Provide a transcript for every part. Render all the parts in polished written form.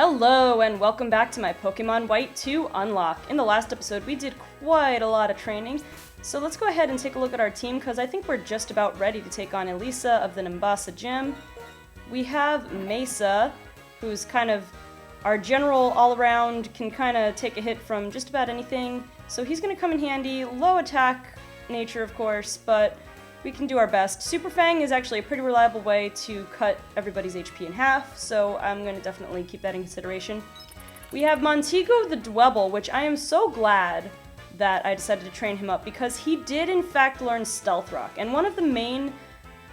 Hello and welcome back to my Pokemon White 2 Unlock. In the last episode we did quite a lot of training, so let's go ahead and take a look at our team because I think we're just about ready to take on Elisa of the Nimbasa Gym. We have Mesa, who's kind of our general all-around, can kind of take a hit from just about anything, so he's going to come in handy. Low attack nature, of course, but we can do our best. Super Fang is actually a pretty reliable way to cut everybody's HP in half, so I'm going to definitely keep that in consideration. We have Montego the Dwebble, which I am so glad that I decided to train him up because he did in fact learn Stealth Rock, and one of the main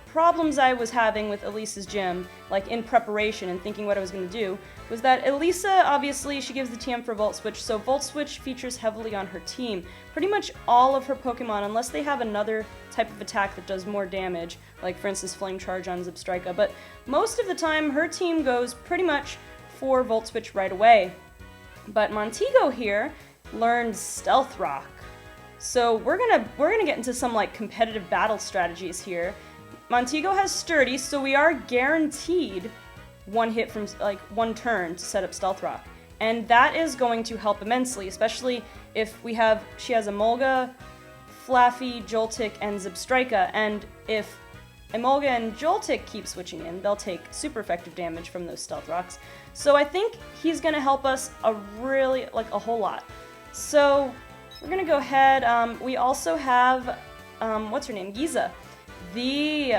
problems I was having with Elisa's gym, like in preparation and thinking what I was going to do, was that Elisa, obviously, she gives the TM for Volt Switch, so Volt Switch features heavily on her team. Pretty much all of her Pokemon, unless they have another type of attack that does more damage, like for instance Flame Charge on Zebstrika, but most of the time her team goes pretty much for Volt Switch right away. But Montego here learned Stealth Rock. So we're gonna get into some like competitive battle strategies here. Montego has Sturdy, so we are guaranteed one hit from, like, one turn to set up Stealth Rock. And that is going to help immensely, especially if she has Emolga, Flaffy, Joltik, and Zebstrika, and if Emolga and Joltik keep switching in, they'll take super effective damage from those Stealth Rocks. So I think he's gonna help us a whole lot. So we're gonna go ahead, we also have, what's her name, Giza. The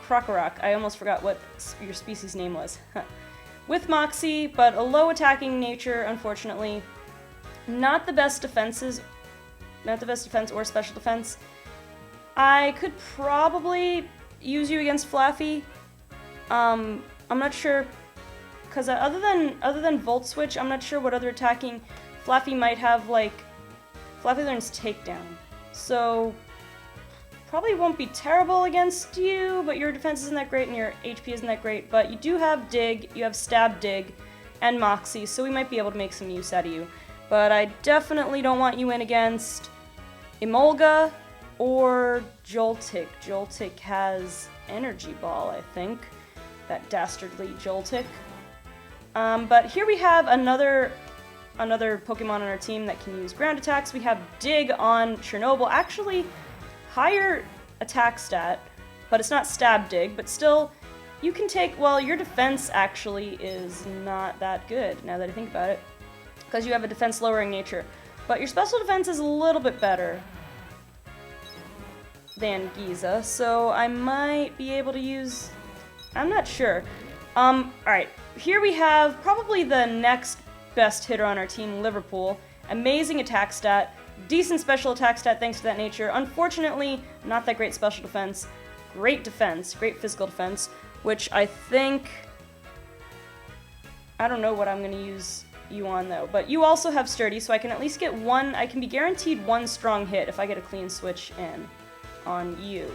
Krokorok. I almost forgot what your species name was. With Moxie, but a low attacking nature, unfortunately. Not the best defense or special defense. I could probably use you against Flaffy. I'm not sure, because other than Volt Switch, I'm not sure what other attacking Flaffy might have, like, Flaffy learns Takedown. So probably won't be terrible against you, but your defense isn't that great and your HP isn't that great, but you do have Dig, you have Stab Dig, and Moxie, so we might be able to make some use out of you. But I definitely don't want you in against Emolga or Joltik. Joltik has Energy Ball, I think. That dastardly Joltik. But here we have another Pokemon on our team that can use ground attacks. We have Dig on Chernobyl. Actually, higher attack stat, but it's not Stab Dig, but still, you can take, well, your defense actually is not that good, now that I think about it, because you have a defense lowering nature, but your special defense is a little bit better than Giza, so I might be able to use, I'm not sure. Alright, here we have probably the next best hitter on our team, Liverpool. Amazing attack stat, decent special attack stat thanks to that nature. Unfortunately, not that great special defense. Great defense, great physical defense, which I think, I don't know what I'm going to use you on though, but you also have Sturdy, so I can at least get one, I can be guaranteed one strong hit if I get a clean switch in on you.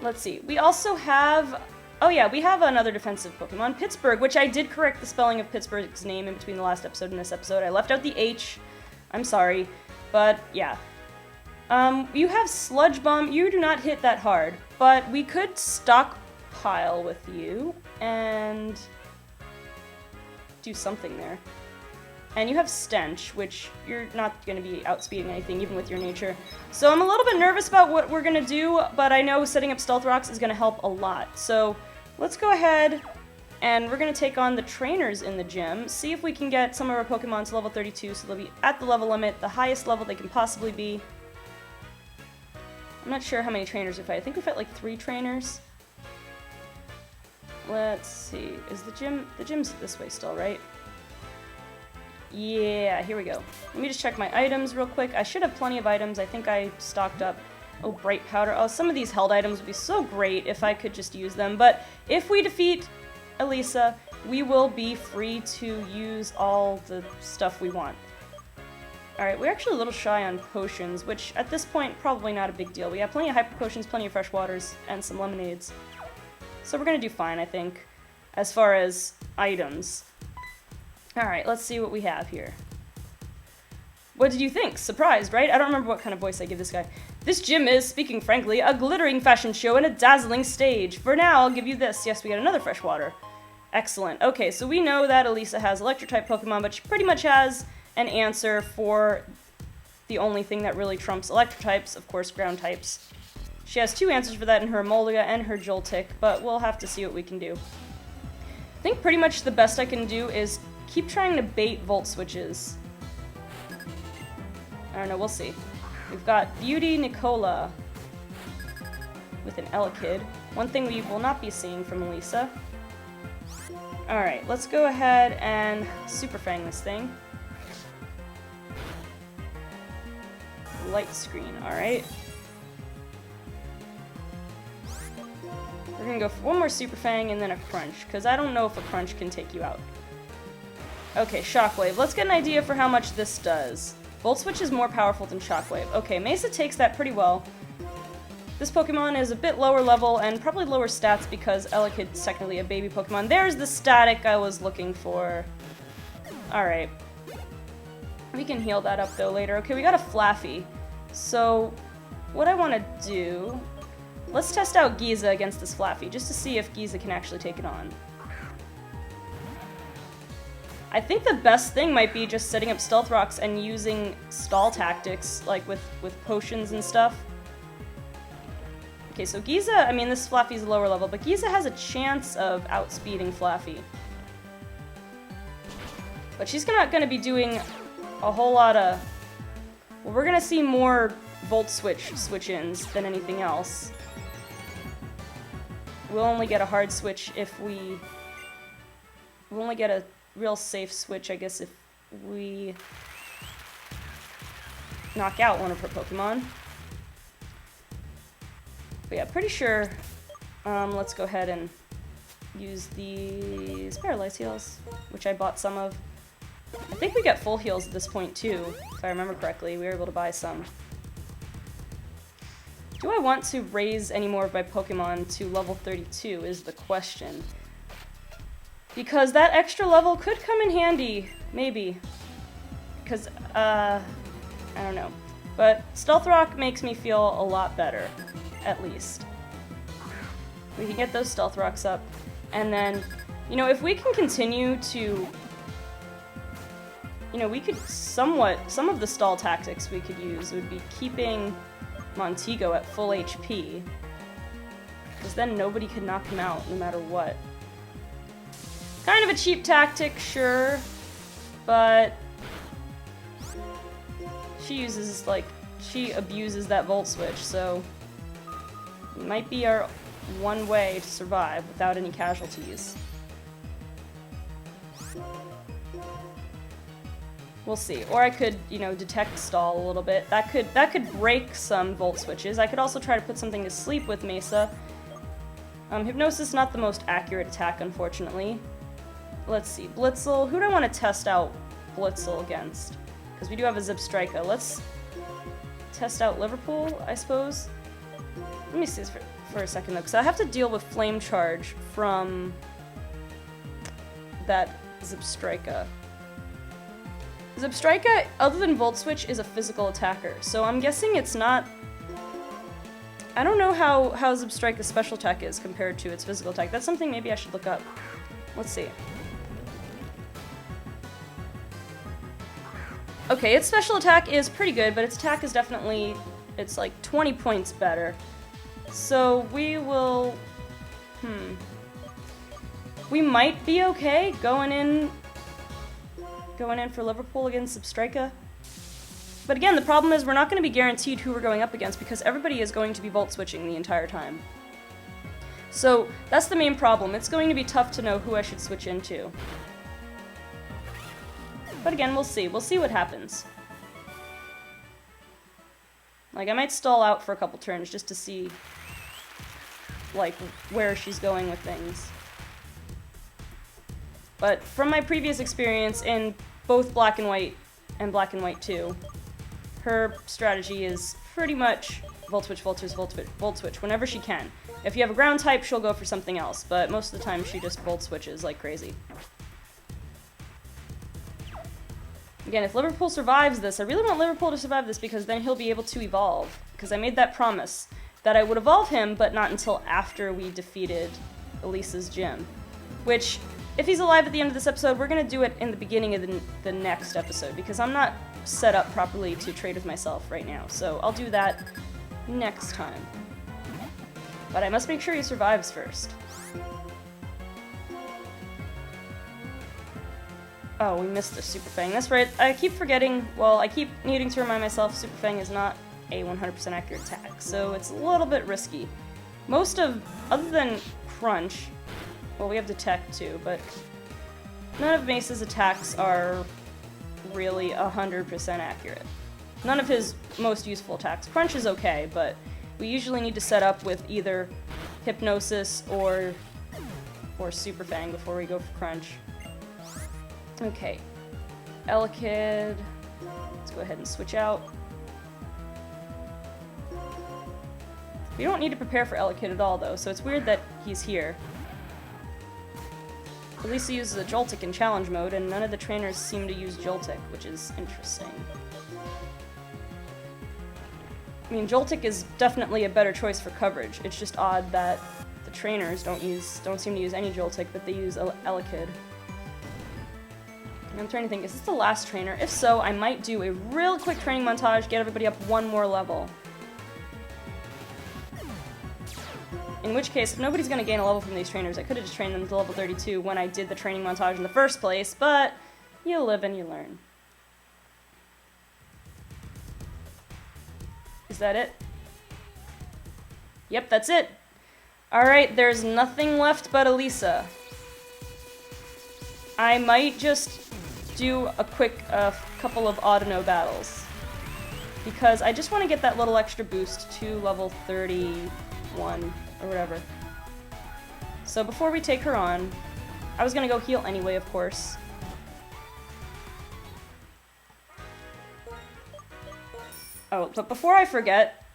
Let's see, we also have, oh yeah, we have another defensive Pokemon, Pittsburgh, which I did correct the spelling of Pittsburgh's name in between the last episode and this episode. I left out the H. I'm sorry. But, yeah. You have Sludge Bomb. You do not hit that hard. But we could stockpile with you and do something there. And you have Stench, which you're not going to be outspeeding anything, even with your nature. So I'm a little bit nervous about what we're going to do, but I know setting up Stealth Rocks is going to help a lot. So let's go ahead and we're going to take on the trainers in the gym, see if we can get some of our Pokemon to level 32, so they'll be at the level limit, the highest level they can possibly be. I'm not sure how many trainers we fight. I think we fight like 3 trainers. Let's see. Is the gym's this way still, right? Yeah, here we go. Let me just check my items real quick. I should have plenty of items. I think I stocked up. Oh, Bright Powder. Oh, some of these held items would be so great if I could just use them. But if we defeat Elisa, we will be free to use all the stuff we want. Alright, we're actually a little shy on potions, which at this point, probably not a big deal. We have plenty of hyper potions, plenty of fresh waters, and some lemonades. So we're gonna do fine, I think, as far as items. Alright, let's see what we have here. What did you think? Surprised, right? I don't remember what kind of voice I give this guy. This gym is, speaking frankly, a glittering fashion show and a dazzling stage. For now, I'll give you this. Yes, we got another freshwater. Excellent. Okay, so we know that Elisa has electric-type Pokemon, but she pretty much has an answer for the only thing that really trumps electric types, of course, ground types. She has 2 answers for that in her Molga and her Joltik, but we'll have to see what we can do. I think pretty much the best I can do is keep trying to bait Volt Switches. I don't know, we'll see. We've got Beauty Nicola with an Elekid. One thing we will not be seeing from Elisa. Alright, let's go ahead and Super Fang this thing. Light Screen, alright. We're gonna go for one more Super Fang and then a Crunch, because I don't know if a Crunch can take you out. Okay, Shockwave. Let's get an idea for how much this does. Volt Switch is more powerful than Shockwave. Okay, Mesa takes that pretty well. This Pokemon is a bit lower level and probably lower stats because Elekid's technically a baby Pokemon. There's the static I was looking for. Alright. We can heal that up though later. Okay, we got a Flaffy. So, what I want to do... Let's test out Giza against this Flaffy, just to see if Giza can actually take it on. I think the best thing might be just setting up Stealth Rocks and using stall tactics, like with potions and stuff. Okay, so Giza, I mean, this Flaffy's lower level, but Giza has a chance of outspeeding Flaffy. But she's not going to be doing a whole lot of... Well, we're going to see more Volt switch-ins than anything else. We'll only get a hard switch if we... We'll only get a real safe switch, I guess, if we knock out one of her Pokemon. But yeah, pretty sure. Let's go ahead and use these Paralyze Heals, which I bought some of. I think we get full heals at this point too, if I remember correctly. We were able to buy some. Do I want to raise any more of my Pokemon to level 32 is the question. Because that extra level could come in handy, maybe. Because, I don't know. But Stealth Rock makes me feel a lot better, at least. We can get those Stealth Rocks up. And then, you know, if we can continue to... You know, we could some of the stall tactics we could use would be keeping Montego at full HP. Because then nobody could knock him out, no matter what. Kind of a cheap tactic, sure, but she abuses that Volt Switch, so it might be our one way to survive without any casualties. We'll see. Or I could, you know, detect stall a little bit. That could break some Volt Switches. I could also try to put something to sleep with Mesa. Hypnosis, not the most accurate attack, unfortunately. Let's see, Blitzel. Who do I want to test out Blitzel against? Because we do have a Zipstrika. Let's test out Liverpool, I suppose. Let me see this for a second, though, because I have to deal with Flame Charge from that Zipstrika. Zipstrika, other than Volt Switch, is a physical attacker, so I'm guessing it's not... I don't know how Zipstrika's special attack is compared to its physical attack. That's something maybe I should look up. Let's see. Okay, its special attack is pretty good, but its attack is definitely, it's like 20 points better. So we will, we might be okay going in for Liverpool against Zipstrika. But again, the problem is we're not going to be guaranteed who we're going up against because everybody is going to be Volt Switching the entire time. So that's the main problem. It's going to be tough to know who I should switch into. But again, we'll see. We'll see what happens. Like, I might stall out for a couple turns just to see, like, where she's going with things. But from my previous experience in both Black and White and Black and White 2, her strategy is pretty much Volt Switch, Volt Switch, Volt Switch, Volt Switch whenever she can. If you have a ground type, she'll go for something else, but most of the time she just Volt Switches like crazy. Again, if Liverpool survives this, I really want Liverpool to survive this because then he'll be able to evolve. Because I made that promise that I would evolve him, but not until after we defeated Elisa's gym. Which, if he's alive at the end of this episode, we're going to do it in the beginning of the next episode, because I'm not set up properly to trade with myself right now. So I'll do that next time. But I must make sure he survives first. Oh, we missed the Super Fang. That's right. I keep forgetting, well, I keep needing to remind myself Super Fang is not a 100% accurate attack, so it's a little bit risky. Other than Crunch, well, we have Detect too, but none of Mace's attacks are really 100% accurate. None of his most useful attacks. Crunch is okay, but we usually need to set up with either Hypnosis or Super Fang before we go for Crunch. Okay, Elekid, let's go ahead and switch out. We don't need to prepare for Elekid at all, though, so it's weird that he's here. Elisa uses a Joltik in challenge mode, and none of the trainers seem to use Joltik, which is interesting. I mean, Joltik is definitely a better choice for coverage. It's just odd that the trainers don't seem to use any Joltik, but they use Elekid. I'm trying to think, is this the last trainer? If so, I might do a real quick training montage, get everybody up one more level. In which case, if nobody's going to gain a level from these trainers, I could have just trained them to level 32 when I did the training montage in the first place, but you live and you learn. Is that it? Yep, that's it. Alright, there's nothing left but Elisa. I might just do a quick couple of Audino battles, because I just want to get that little extra boost to level 31 or whatever. So before we take her on, I was gonna go heal anyway, of course. Oh, but before I forget,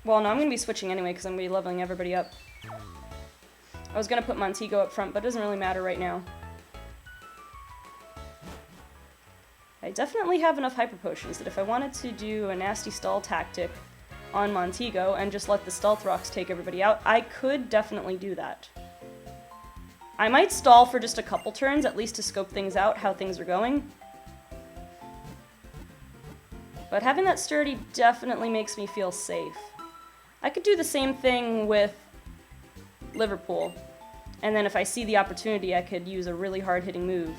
well, no, I'm gonna be switching anyway because I'm gonna be leveling everybody up. I was gonna put Montego up front, but it doesn't really matter right now. I definitely have enough Hyper Potions that if I wanted to do a nasty stall tactic on Montego and just let the Stealth Rocks take everybody out, I could definitely do that. I might stall for just a couple turns, at least to scope things out, how things are going. But having that Sturdy definitely makes me feel safe. I could do the same thing with Liverpool, and then if I see the opportunity, I could use a really hard-hitting move.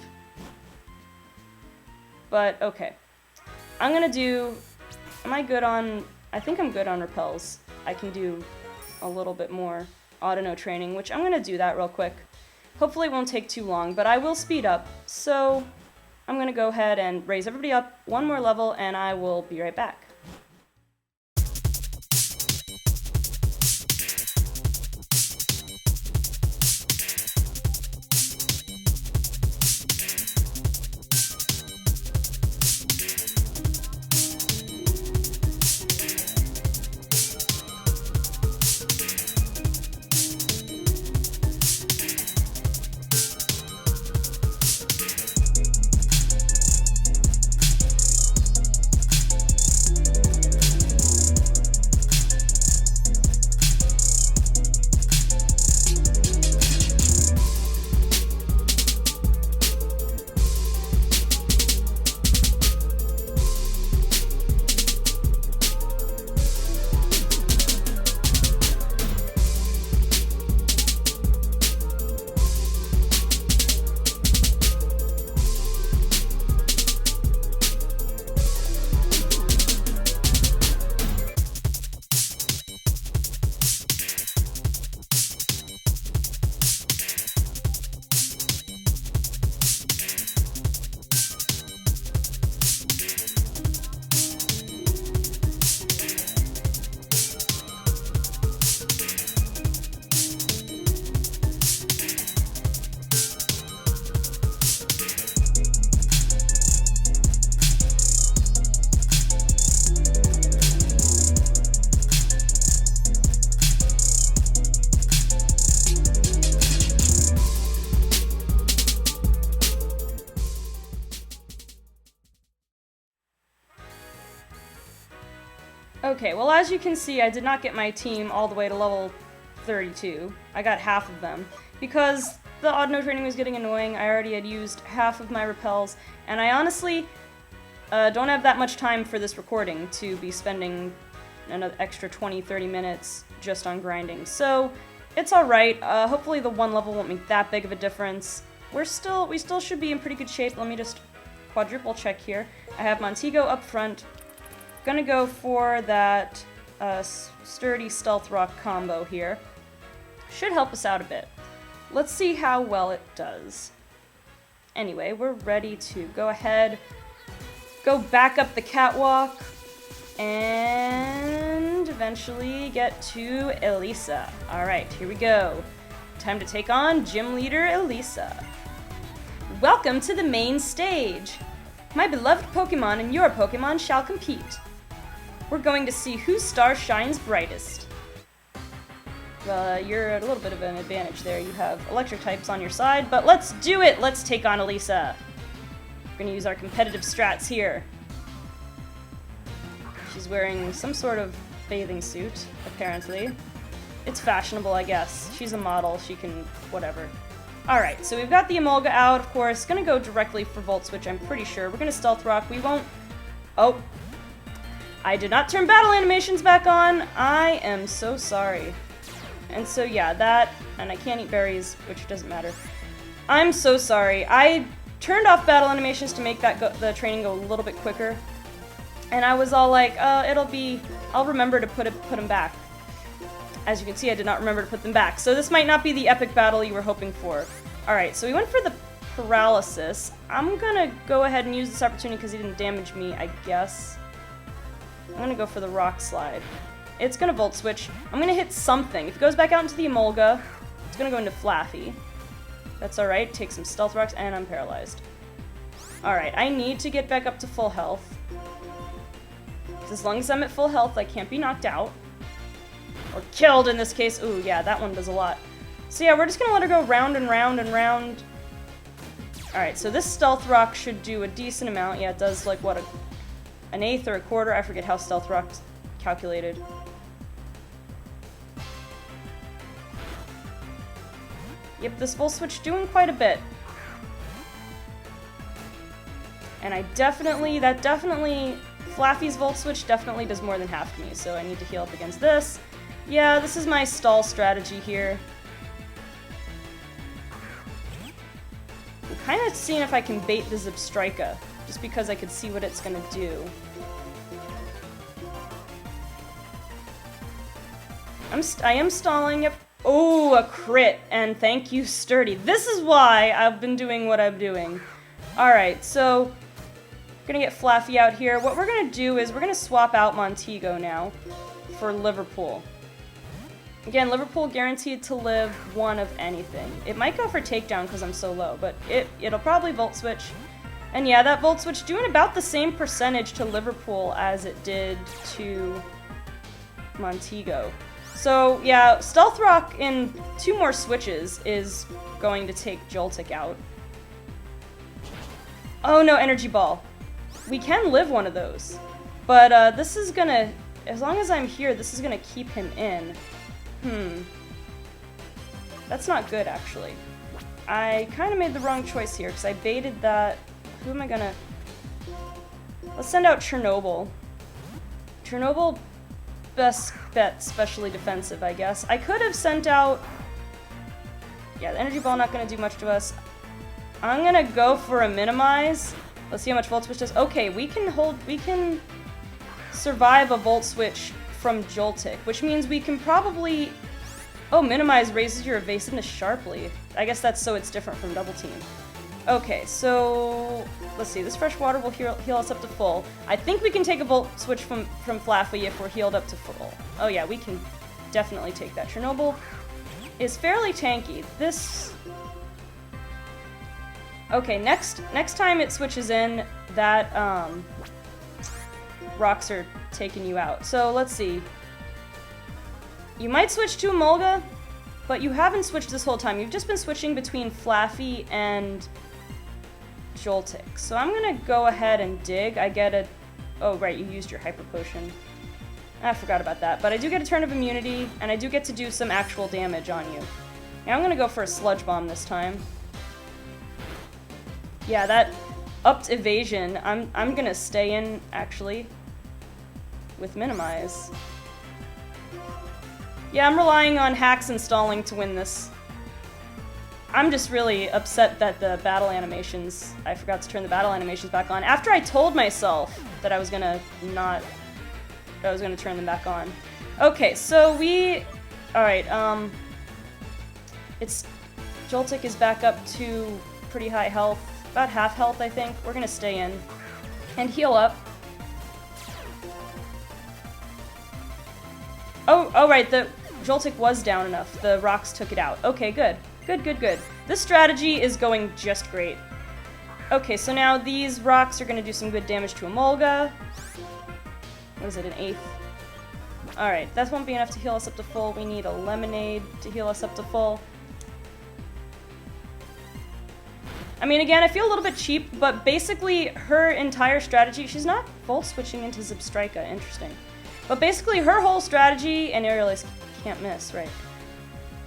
But, okay. I'm gonna do... Am I good on... I think I'm good on repels. I can do a little bit more Audino training, which I'm gonna do that real quick. Hopefully it won't take too long, but I will speed up. So, I'm gonna go ahead and raise everybody up one more level, and I will be right back. Okay, well as you can see, I did not get my team all the way to level 32. I got half of them. Because the odd no training was getting annoying, I already had used half of my repels, and I honestly don't have that much time for this recording to be spending another extra 20-30 minutes just on grinding. So, it's alright. Hopefully the one level won't make that big of a difference. We still should be in pretty good shape. Let me just quadruple check here. I have Montego up front. Gonna go for that sturdy stealth rock combo here. Should help us out a bit. Let's see how well it does. Anyway, we're ready to go ahead, go back up the catwalk, and eventually get to Elisa. Alright, here we go. Time to take on Gym Leader Elisa. Welcome to the main stage! My beloved Pokémon and your Pokémon shall compete. We're going to see whose star shines brightest. Well, you're at a little bit of an advantage there. You have electric types on your side, but let's do it! Let's take on Elisa. We're gonna use our competitive strats here. She's wearing some sort of bathing suit, apparently. It's fashionable, I guess. She's a model, she can... whatever. Alright, so we've got the Emolga out, of course. Gonna go directly for Volt Switch, I'm pretty sure. We're gonna Stealth Rock. We won't... Oh. I did not turn battle animations back on. I am so sorry. And so yeah, that... and I can't eat berries, which doesn't matter. I'm so sorry. I turned off battle animations to make that the training go a little bit quicker. And I was all like, I'll remember to put them back. As you can see, I did not remember to put them back. So this might not be the epic battle you were hoping for. Alright, so we went for the paralysis. I'm gonna go ahead and use this opportunity because he didn't damage me, I guess. I'm gonna go for the rock slide. It's gonna Volt Switch. I'm gonna hit something. If it goes back out into the Emolga, it's gonna go into Flaffy. That's alright, take some Stealth Rocks, and I'm paralyzed. Alright, I need to get back up to full health. As long as I'm at full health, I can't be knocked out. Or killed in this case. Ooh, yeah, that one does a lot. So yeah, we're just gonna let her go round and round and round. Alright, so this Stealth Rock should do a decent amount. Yeah, it does like, what, an eighth or a quarter? I forget how Stealth Rock's calculated. Yep, this Volt Switch doing quite a bit. And Flaffy's Volt Switch definitely does more than half to me, so I need to heal up against this. Yeah, this is my stall strategy here. I'm kind of seeing if I can bait the Zipstrika, just because I could see what it's gonna do. I am stalling. Yep. Oh, a crit, and thank you, Sturdy. This is why I've been doing what I'm doing. Alright, so we're gonna get Flaffy out here. What we're gonna do is we're gonna swap out Montego now for Liverpool. Again, Liverpool guaranteed to live one of anything. It might go for Takedown because I'm so low, but it'll probably Volt Switch. And yeah, that Volt Switch doing about the same percentage to Liverpool as it did to Montego. So yeah, Stealth Rock in 2 more switches is going to take Joltik out. Oh no, Energy Ball. We can live one of those. But this is gonna, as long as I'm here, this is gonna keep him in. That's not good, actually. I kind of made the wrong choice here, because I baited that... Who am I gonna... Let's send out Chernobyl. Chernobyl, best bet, specially defensive, I guess. I could have sent out... Yeah, the Energy Ball not gonna do much to us. I'm gonna go for a Minimize. Let's see how much Volt Switch does. Okay, we can survive a Volt Switch from Joltik, which means we can probably... Oh, Minimize raises your evasiveness sharply. I guess that's so it's different from Double Team. Okay, so... Let's see, this Fresh Water will heal us up to full. I think we can take a Volt Switch from Flaffy if we're healed up to full. Oh yeah, we can definitely take that. Chernobyl is fairly tanky. This... Okay, next time it switches in, that, rocks are taking you out. So, let's see. You might switch to Emolga, but you haven't switched this whole time. You've just been switching between Flaffy and Joltik. So I'm gonna go ahead and dig. I get a... Oh, right, you used your Hyper Potion. I forgot about that, but I do get a turn of immunity, and I do get to do some actual damage on you. Now I'm gonna go for a Sludge Bomb this time. Yeah, that upped evasion, I'm gonna stay in, actually, with Minimize. Yeah, I'm relying on hacks and stalling to win this. I'm just really upset that the battle animations, I forgot to turn the battle animations back on, after I told myself that I was gonna turn them back on. Okay, so alright, Joltik is back up to pretty high health, about half health, I think. We're gonna stay in and heal up. Oh, right, the Joltik was down enough. The rocks took it out. Okay, good. Good. This strategy is going just great. Okay, so now these rocks are gonna do some good damage to Emolga. What is it, an 8th? Alright, that won't be enough to heal us up to full. We need a lemonade to heal us up to full. I mean, again, I feel a little bit cheap, but basically her entire strategy, she's not Volt switching into Zebstrika, interesting. But basically her whole strategy, and Aerial Ace can't miss, right?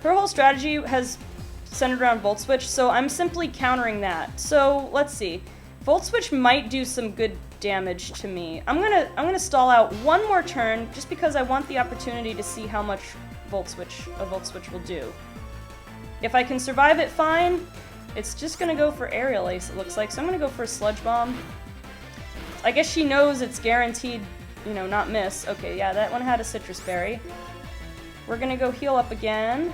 Her whole strategy has centered around Volt Switch, so I'm simply countering that. So, let's see. Volt Switch might do some good damage to me. I'm gonna stall out one more turn, just because I want the opportunity to see how much a Volt Switch will do. If I can survive it, fine. It's just gonna go for Aerial Ace, it looks like, so I'm gonna go for a Sludge Bomb. I guess she knows it's guaranteed, you know, not miss. Okay, yeah, that one had a Citrus Berry. We're gonna go heal up again.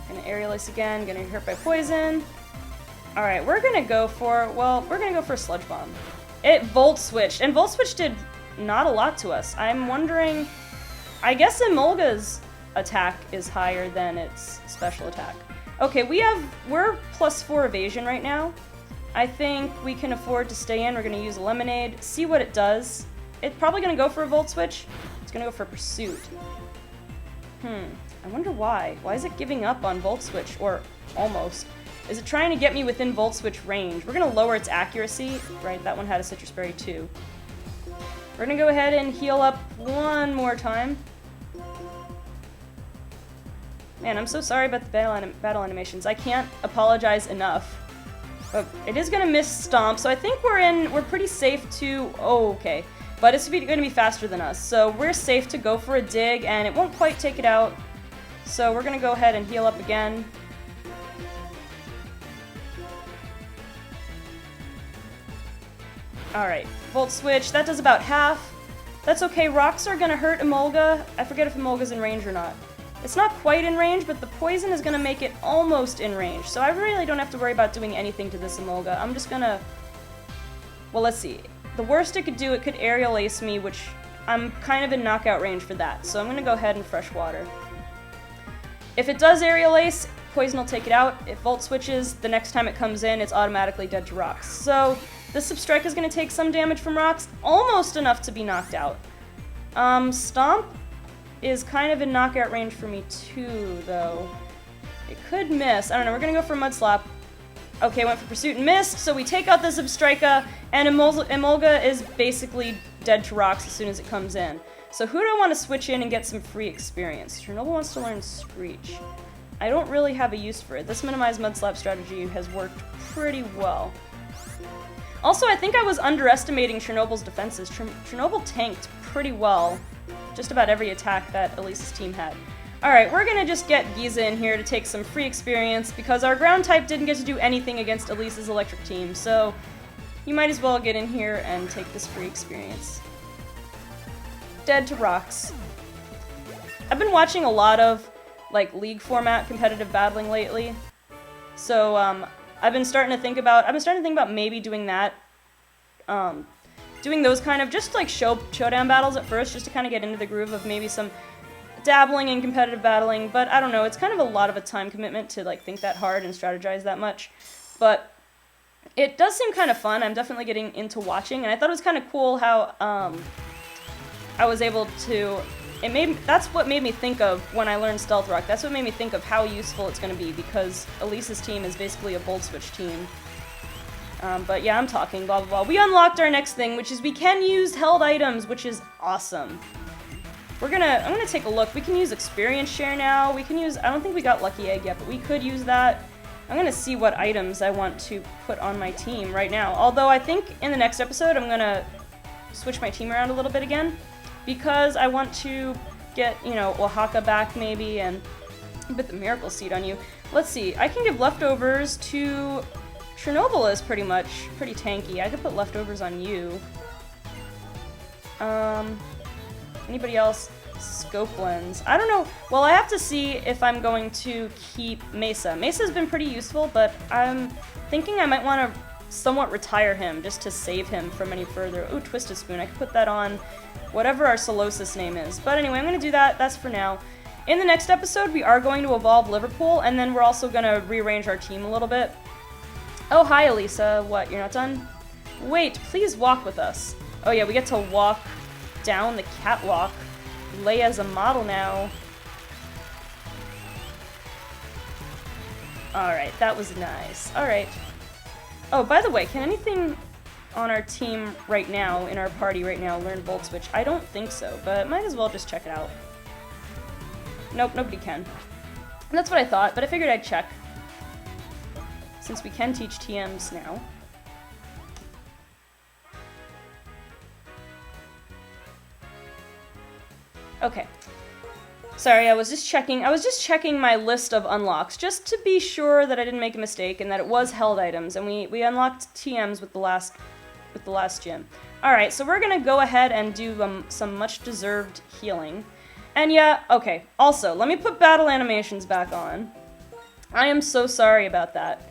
Gonna Aerial Ace again, gonna get hurt by poison. Alright, we're gonna go for a Sludge Bomb. It Volt Switched, and Volt Switch did not a lot to us. I'm wondering, I guess Emolga's attack is higher than its special attack. Okay, we're +4 evasion right now. I think we can afford to stay in. We're gonna use a Lemonade, see what it does. It's probably gonna go for a Volt Switch. It's gonna go for Pursuit. I wonder why. Why is it giving up on Volt Switch, or almost? Is it trying to get me within Volt Switch range? We're gonna lower its accuracy. Right, that one had a Citrus Berry too. We're gonna go ahead and heal up one more time. Man, I'm so sorry about the battle animations. I can't apologize enough. But it is gonna miss Stomp, so I think we're pretty safe to, okay. But it's gonna be faster than us, so we're safe to go for a dig, and it won't quite take it out. So we're gonna go ahead and heal up again. Alright, Volt Switch, that does about half. That's okay, rocks are gonna hurt Emolga. I forget if Emolga's in range or not. It's not quite in range, but the poison is gonna make it almost in range, so I really don't have to worry about doing anything to this Emolga. I'm just gonna... Well, let's see. The worst it could do, it could Aerial Ace me, which I'm kind of in knockout range for that, so I'm gonna go ahead and Fresh Water. If it does Aerial Ace, poison will take it out. If Volt switches, the next time it comes in, it's automatically dead to rocks. So this Zebstrika is gonna take some damage from rocks, almost enough to be knocked out. Stomp is kind of in knockout range for me too, though. It could miss. I don't know, we're gonna go for Mud Slap. Okay, went for Pursuit and missed, so we take out the Zebstrika, and Emolga is basically dead to rocks as soon as it comes in. So who do I want to switch in and get some free experience? Chernobyl wants to learn Screech. I don't really have a use for it. This minimized Mud Slap strategy has worked pretty well. Also, I think I was underestimating Chernobyl's defenses. Chernobyl tanked pretty well just about every attack that Elise's team had. Alright, we're gonna just get Giza in here to take some free experience because our ground type didn't get to do anything against Elise's electric team, so you might as well get in here and take this free experience. Dead to rocks. I've been watching a lot of like league format competitive battling lately, so I've been starting to think about maybe doing that, doing those kind of just like showdown battles at first, just to kind of get into the groove of maybe some dabbling in competitive battling, but I don't know, it's kind of a lot of a time commitment to like think that hard and strategize that much, but it does seem kind of fun. I'm definitely getting into watching, and I thought it was kind of cool how I was able to, that's what made me think of when I learned Stealth Rock, that's what made me think of how useful it's going to be, because Elise's team is basically a Volt Switch team. But yeah, I'm talking, blah, blah, blah. We unlocked our next thing, which is we can use held items, which is awesome. I'm gonna take a look. We can use experience share now. We can use, I don't think we got lucky egg yet, but we could use that. I'm gonna see what items I want to put on my team right now. Although I think in the next episode, I'm gonna switch my team around a little bit again, because I want to get, you know, Oaxaca back maybe, and put the miracle seed on you. Let's see, I can give leftovers to Chernobyl is pretty tanky. I could put leftovers on you. Anybody else? Scope lens. I don't know. Well, I have to see if I'm going to keep Mesa. Mesa's been pretty useful, but I'm thinking I might want to somewhat retire him just to save him from any further. Ooh, Twisted Spoon. I could put that on whatever our Solosis name is. But anyway, I'm going to do that. That's for now. In the next episode, we are going to evolve Liverpool, and then we're also going to rearrange our team a little bit. Oh, hi, Elisa. What, you're not done? Wait, please walk with us. Oh yeah, we get to walk down the catwalk. Leia's a model now. Alright, that was nice. Alright. Oh, by the way, can anything on our team right now, in our party right now, learn Volt Switch? I don't think so, but might as well just check it out. Nope, nobody can. And that's what I thought, but I figured I'd check. Since we can teach TMs now. Okay. Sorry, I was just checking my list of unlocks, just to be sure that I didn't make a mistake and that it was held items, and we unlocked TMs with the last gym. Alright, so we're gonna go ahead and do some much-deserved healing. And yeah, okay, also, let me put battle animations back on. I am so sorry about that.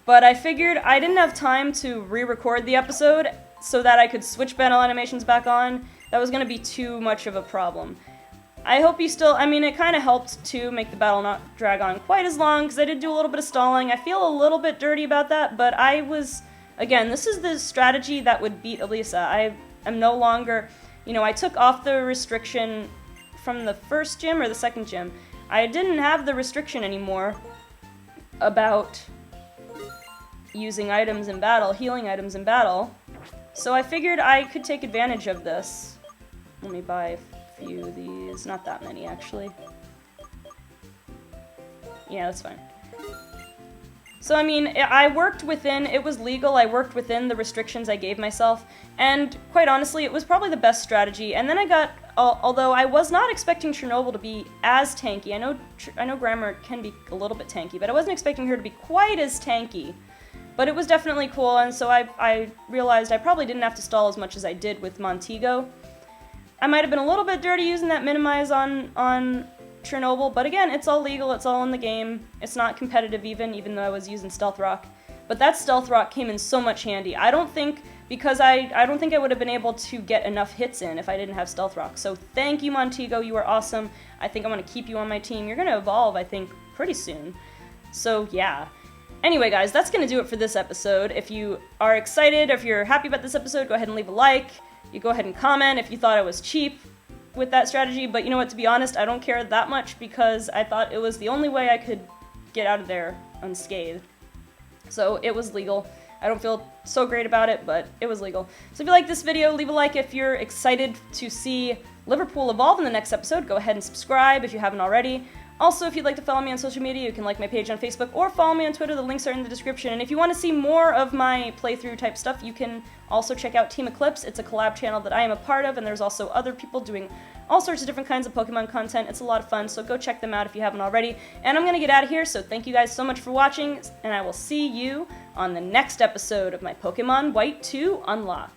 But I figured I didn't have time to re-record the episode so that I could switch battle animations back on. That was gonna be too much of a problem. I hope you still, I mean, it kind of helped to make the battle not drag on quite as long, because I did do a little bit of stalling. I feel a little bit dirty about that, but I was, again, this is the strategy that would beat Elisa. I am no longer, you know, I took off the restriction from the first gym or the second gym. I didn't have the restriction anymore about using items in battle, healing items in battle, so I figured I could take advantage of this. Let me buy a few of these, not that many actually. Yeah, that's fine. So I mean, I worked within, it was legal, I worked within the restrictions I gave myself, and quite honestly, it was probably the best strategy. And then I got, although I was not expecting Chernobyl to be as tanky, I know Grammar can be a little bit tanky, but I wasn't expecting her to be quite as tanky. But it was definitely cool, and so I realized I probably didn't have to stall as much as I did with Montego. I might have been a little bit dirty using that minimize on Chernobyl, but again, it's all legal, it's all in the game. It's not competitive even though I was using Stealth Rock. But that Stealth Rock came in so much handy. I don't think I would have been able to get enough hits in if I didn't have Stealth Rock. So thank you, Montego, you are awesome. I think I'm going to keep you on my team. You're going to evolve, I think, pretty soon. So yeah. Anyway, guys, that's going to do it for this episode. If you are excited, if you're happy about this episode, go ahead and leave a like. You go ahead and comment if you thought I was cheap with that strategy, but you know what, to be honest, I don't care that much because I thought it was the only way I could get out of there unscathed. So it was legal. I don't feel so great about it, but it was legal. So if you like this video, leave a like if you're excited to see Liverpool evolve in the next episode. Go ahead and subscribe if you haven't already. Also, if you'd like to follow me on social media, you can like my page on Facebook or follow me on Twitter. The links are in the description. And if you want to see more of my playthrough type stuff, you can also check out Team Eclipse. It's a collab channel that I am a part of, and there's also other people doing all sorts of different kinds of Pokemon content. It's a lot of fun, so go check them out if you haven't already. And I'm going to get out of here, so thank you guys so much for watching, and I will see you on the next episode of my Pokemon White 2 Unlock.